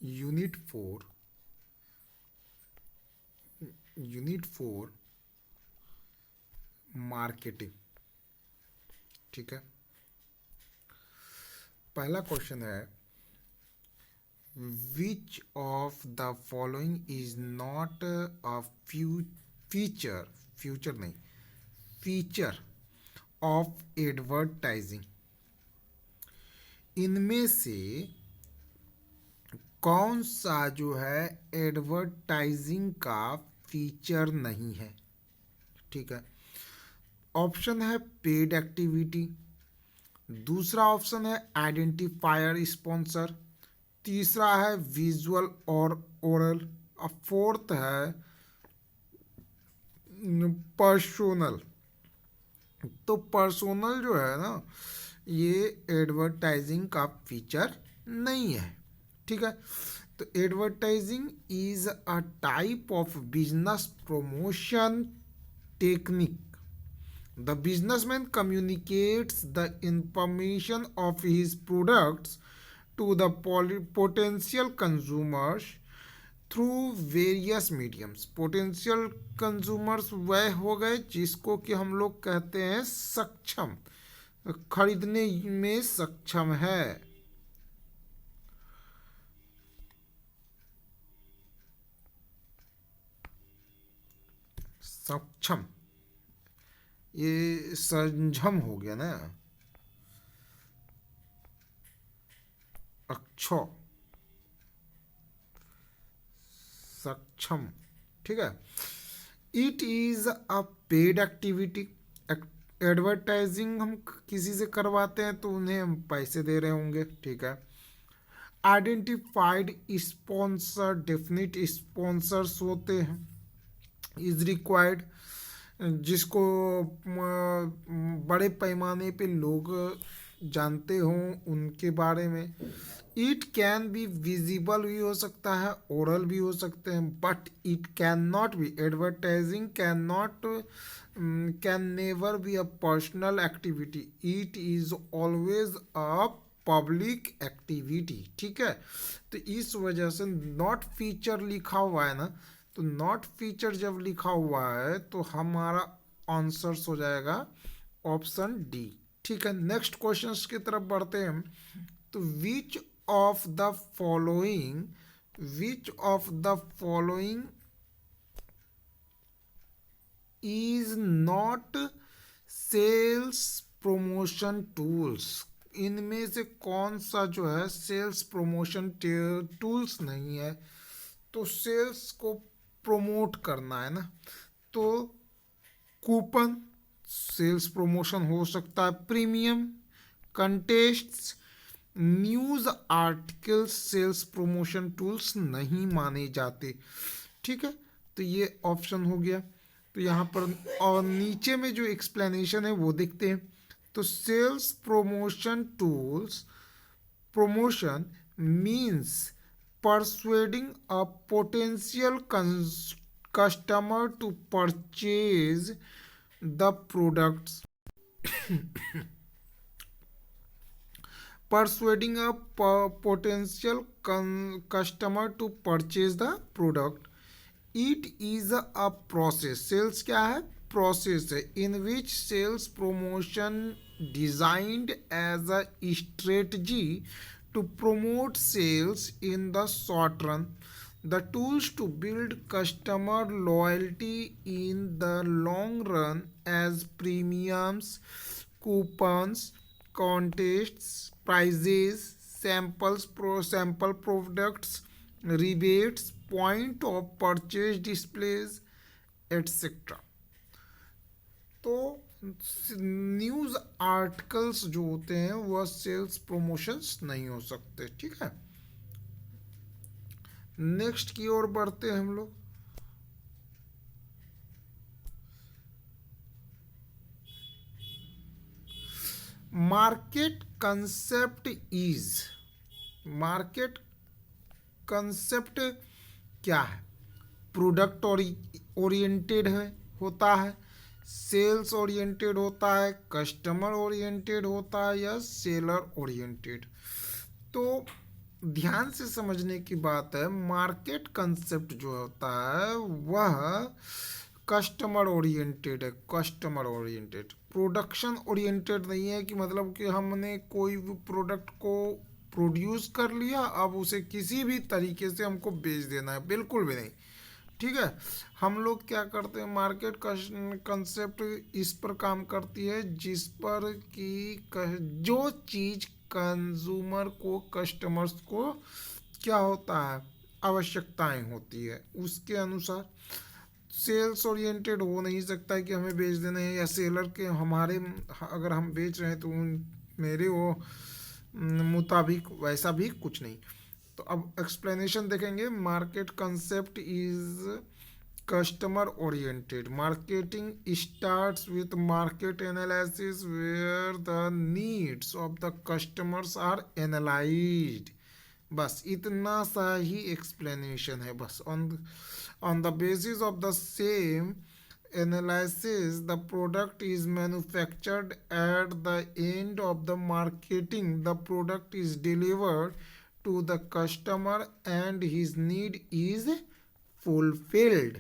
Unit 4 marketing. ठीक है, पहला क्वेश्चन है, विच of the following is not a future नहीं, फीचर ऑफ एडवर्टाइजिंग। इनमें से कौन सा जो है एडवर्टाइजिंग का फीचर नहीं है? ठीक है, ऑप्शन है पेड एक्टिविटी, दूसरा ऑप्शन है आइडेंटिफायर स्पॉन्सर, तीसरा है विजुअल और ओरल, और फोर्थ है पर्सोनल। तो पर्सोनल जो है ना, ये एडवर्टाइजिंग का फीचर नहीं है। ठीक है, तो advertising is a type of business promotion technique. The businessman communicates the information of his products to the potential consumers through various mediums। Potential consumers वह हो गए जिसको कि हम लोग कहते हैं सक्षम, खरीदने में सक्षम है। सक्षम, ये संजम हो गया ना, अक्षो, सक्षम। ठीक है, it is a paid activity. Advertising हम किसी से करवाते हैं तो उन्हें हम पैसे दे रहे होंगे। ठीक है, आइडेंटिफाइड स्पॉन्सर, डेफिनिट स्पॉन्सर्स होते हैं, इज रिक्वायर्ड, जिसको बड़े पैमाने पे लोग जानते हों उनके बारे में। इट कैन बी विजिबल भी हो सकता है, ओरल भी हो सकते हैं, but it can not be, advertising can not, can never be a personal activity, it is always a public activity. ठीक है, तो इस वजह से नॉट फीचर लिखा हुआ है ना, तो नॉट फीचर जब लिखा हुआ है तो हमारा आंसर हो जाएगा ऑप्शन डी। ठीक है, नेक्स्ट क्वेश्चन की तरफ बढ़ते हैं। तो which of the following is not sales promotion tools. इनमें से कौन सा जो है सेल्स प्रमोशन टूल्स नहीं है? तो सेल्स को प्रमोट करना है ना, तो कूपन सेल्स प्रमोशन हो सकता है, premium, contests, news articles sales promotion tools नहीं माने जाते। ठीक है, तो ये ऑप्शन हो गया। तो यहाँ पर और नीचे में जो एक्सप्लेनेशन है वो देखते हैं। तो sales promotion tools, promotion means persuading a potential customer to purchase the products, persuading a potential customer to purchase the product। It is a process, sales क्या है, process है, in which sales promotion designed as a strategy to promote sales in the short run। The tools to build customer loyalty in the long run as premiums, coupons, contests, prizes, sample products, rebates, point of purchase displays, etc। तो news articles जो होते हैं वह sales promotions नहीं हो सकते। ठीक है, नेक्स्ट की ओर बढ़ते हैं हम लोग। Market concept is, market concept क्या है? प्रोडक्ट ओरिएंटेड है, होता है, सेल्स ओरिएंटेड होता है, कस्टमर ओरिएंटेड होता है, या सेलर ओरिएंटेड। तो ध्यान से समझने की बात है, मार्केट कंसेप्ट जो होता है वह कस्टमर ओरिएंटेड है, कस्टमर ओरिएंटेड, प्रोडक्शन ओरिएंटेड नहीं है कि मतलब कि हमने कोई भी प्रोडक्ट को प्रोड्यूस कर लिया अब उसे किसी भी तरीके से हमको बेच देना है, बिल्कुल भी नहीं। ठीक है, हम लोग क्या करते हैं, मार्केट कंसेप्ट इस पर काम करती है जिस पर कि जो चीज़ कंज्यूमर को, कस्टमर्स को क्या होता है, आवश्यकताएं होती है, उसके अनुसार। सेल्स ओरिएंटेड हो नहीं सकता है कि हमें बेच देना है, या सेलर के हमारे, अगर हम बेच रहे हैं तो मेरे वो मुताबिक वैसा भी कुछ नहीं। तो अब एक्सप्लेनेशन देखेंगे। Market concept is customer oriented. Marketing starts with market analysis where the needs of the customers are analyzed. बस इतना सा ही एक्सप्लेनेशन है बस। On the basis of the same analysis the product is manufactured. At the end of the marketing the product is delivered to the customer and his need is fulfilled.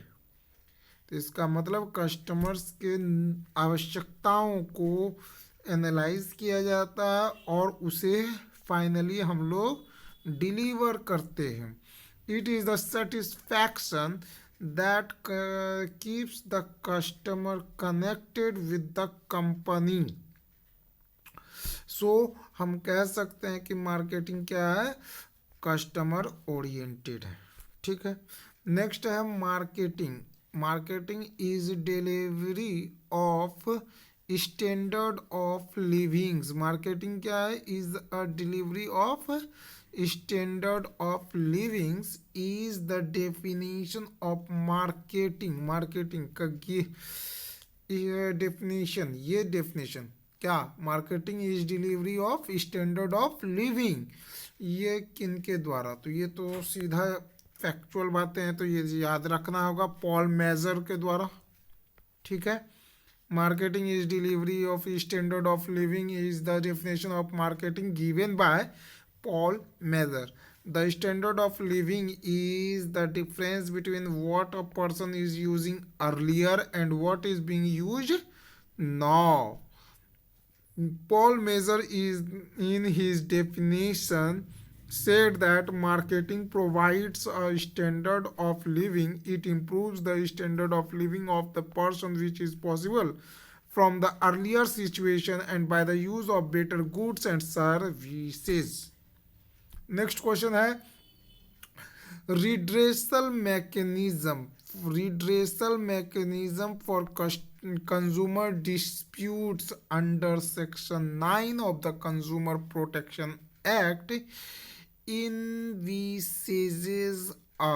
तो इसका मतलब customers के आवश्यकताओं को analyse किया जाता है और उसे फाइनली हम लोग डिलीवर करते हैं। It is the satisfaction that keeps the customer connected with the company. So हम कह सकते हैं कि मार्केटिंग क्या है, कस्टमर ओरिएंटेड है। ठीक है, नेक्स्ट है marketing. Marketing is delivery of standard of livings. Marketing क्या है, is a delivery of standard of livings is the definition of marketing. Marketing का ये डेफिनेशन क्या, marketing is delivery of standard of living, ये किन के द्वारा, तो ये तो सीधा फैक्चुअल बातें हैं तो ये याद रखना होगा, पॉल मेजर के द्वारा। ठीक है, marketing is delivery of standard of living is the definition of marketing given by Paul Mazur. The standard of living is the difference between what a person is using earlier and what is being used now. Paul Measure is in his definition said that marketing provides a standard of living. It improves the standard of living of the person which is possible from the earlier situation and by the use of better goods and services. Next question है redressal mechanism. Redressal mechanism for consumer disputes under section 9 of the Consumer Protection Act envisages a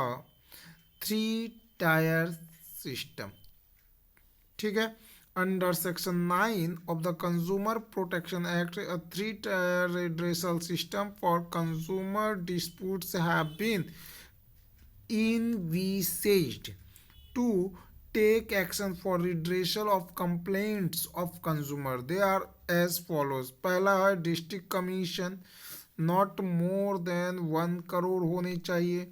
three-tier system. ठीक है, under section 9 of the Consumer Protection Act a three-tier redressal system for consumer disputes have been envisaged to take action for redressal of complaints of consumer. They are as follows. पहला है district commission, not more than 1 crore होनी चाहिए।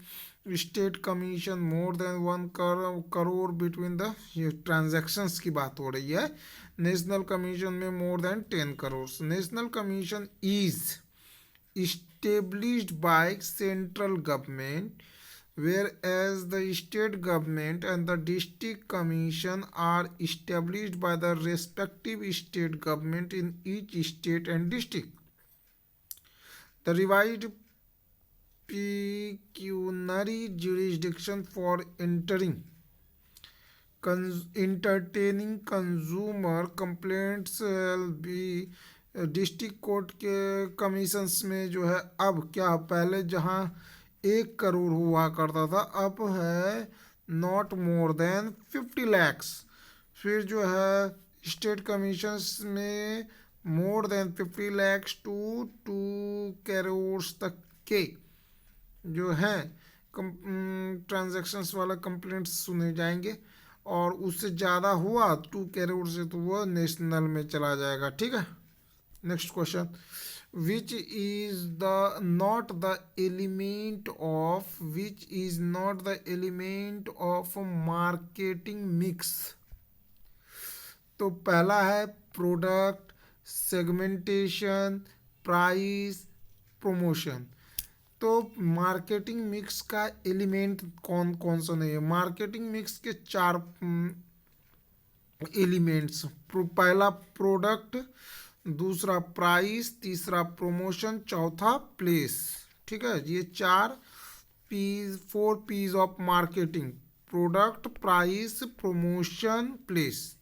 State commission more than 1 crore between the, ये transactions की बात हो रही है। नेशनल कमीशन में more then 10 crore. National commission is established by central government, whereas the state government and the district commission are established by the respective state government in each state and district. The revised pecuniary jurisdiction for entertaining consumer complaints will be district court के commissions में जो है अब क्या, पहले जहाँ 1 करोड़ हुआ करता था अब है नॉट मोर देन 50 lakhs। फिर जो है स्टेट कमीशंस में more than 50 lakhs to 2 crore तक के जो हैं ट्रांजैक्शंस वाला कंप्लेंट्स सुने जाएंगे, और उससे ज़्यादा हुआ 2 करोड़ से तो वो नेशनल में चला जाएगा। ठीक है, next question, which is the not the element of which is not the element of marketing mix. तो पहला है प्रोडक्ट, सेगमेंटेशन, प्राइस, प्रमोशन। तो मार्केटिंग मिक्स का एलिमेंट कौन कौन सा नहीं है? मार्केटिंग मिक्स के चार एलिमेंट्स, पहला प्रोडक्ट, दूसरा प्राइस, तीसरा प्रमोशन, चौथा प्लेस। ठीक है, ये चार Ps, four Ps of marketing: product, price, promotion, place.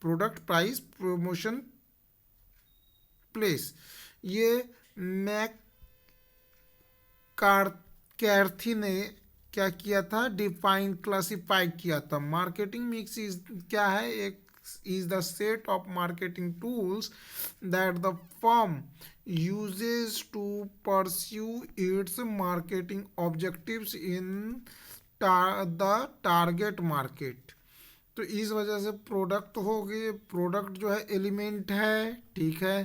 Product, price, promotion, place. ये मैक कैर्थी ने क्या किया था? डिफाइन, क्लासिफाई किया था। मार्केटिंग मिक्स इज क्या है? एक is the set of marketing tools that the firm uses to pursue its marketing objectives in the target market। तो इस वजह से प्रोडक्ट हो गए, प्रोडक्ट जो है एलिमेंट है, ठीक है।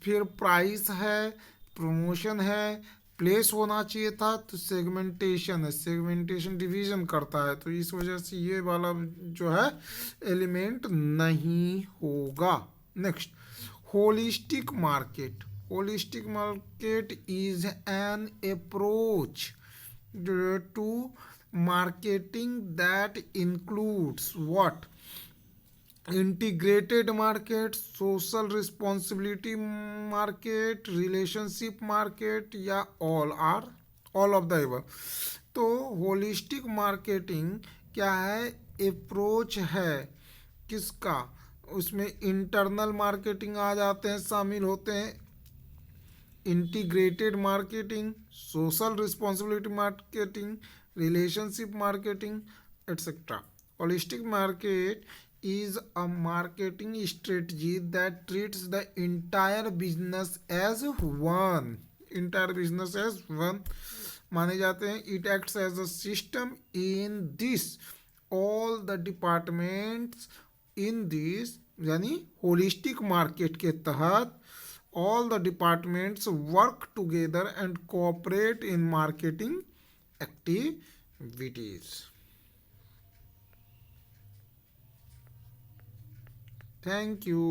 फिर प्राइस है, प्रमोशन है, प्लेस होना चाहिए था, तो सेगमेंटेशन है, सेगमेंटेशन डिवीजन करता है, तो इस वजह से ये वाला जो है एलिमेंट नहीं होगा। Next, holistic market. Holistic market is an approach to marketing that includes what? Integrated market, social responsibility market, relationship market, या all of the above। तो होलिस्टिक मार्केटिंग क्या है? अप्रोच है किसका? उसमें इंटरनल मार्केटिंग आ जाते हैं, शामिल होते हैं, integrated marketing, social responsibility marketing, relationship marketing, etcetera. Holistic market is a marketing strategy that treats the entire business as one। entire business as one माने जाते हैं। it acts as a system in this all the departments in this, यानी holistic market के तहत all the departments work together and cooperate in marketing activities। Thank you।